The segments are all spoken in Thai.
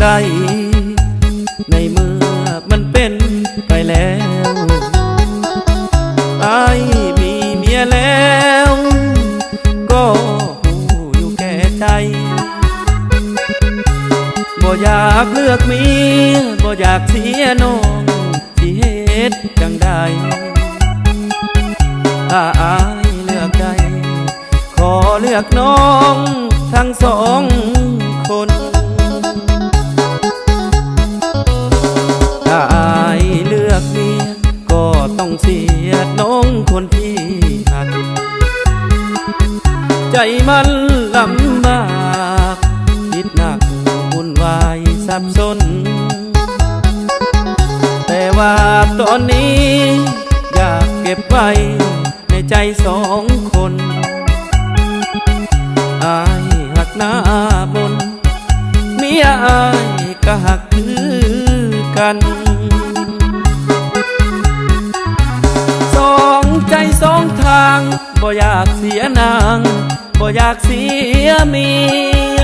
ได้ในเมื่อมันเป็นไปแล้วอ้ายมีเมียแล้วก็หูอยู่แก่ใจบ่อยากเลือกเมียบ่อยากเสียน้องที่เฮ็ดจังใดถ้าอ้ายเลือกได้ขอเลือกน้องทั้งสองคนถ้าอ้ายเลือกเมียก็ต้องเสียน้องคนที่หักใจมันลำบากคิดหนักวุ่นวายสับสนแต่ว่าตอนนี้อยากเก็บไว้ในใจสองคนอายหักหน้าบนเมียอายก็หักคือกันสองใจสองทางบ่อยากเสียนางบ่อยากเสียเมีย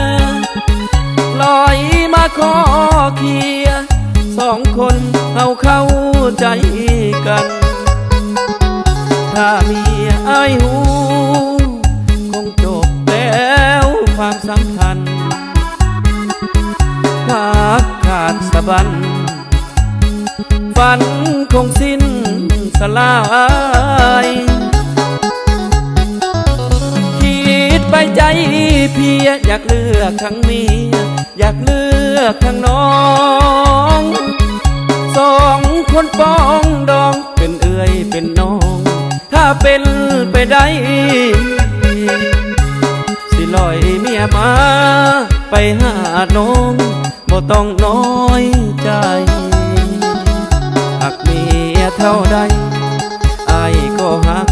ลอยมาขอเคียร์สองคนเอาเข้าใจกันถ้ามีอายหูคงจบแล้วความสัมพันธ์หักขาดสะบั้นฝันคงสิ้นสลายคิดไปใจเพียอยากเลือกทั้งเมียอยากเลือกทั้งน้องสองคนป้องดองเป็นเอื้อยเป็นน้องถ้าเป็นไปได้สิลอยเมียมาไปหาน้องบ่ต้องน้อยใจหากเมียเท่าใดอ้ายก็หัก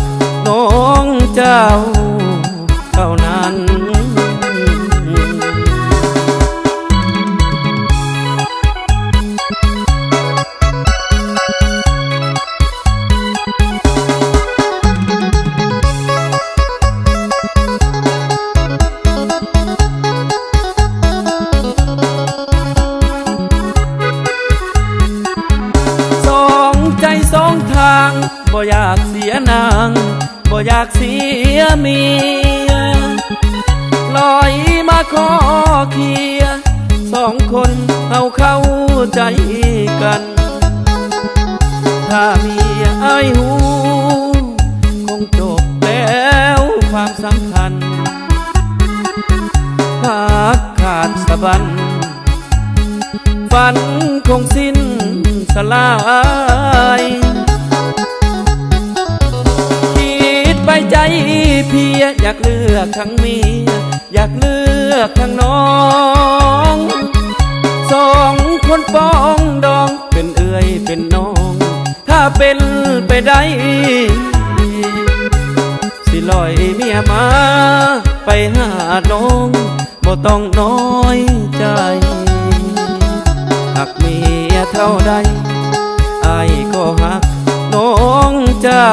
น้องเจ้าเท่านั้นสองทางบ่อยากเสียนางบ่อยากเสียเมียลอยมาขอเคียร์สองคนเอาเข้าใจกันถ้ามีอายหูคงจบแล้วความสัมพันธ์หักขาดสะบั้นฝันคงสิ้นสลายคิดไปใจเพียอยากเลือกทั้งเมียอยากเลือกทั้งน้องสองคนป้องดองเป็นเอื้อยเป็นน้องถ้าเป็นไปได้สิลอยเมียมาไปหาน้องบ่ต้องน้อยใจหากเมียเท่าใดอ้ายก็หักน้องเจ้า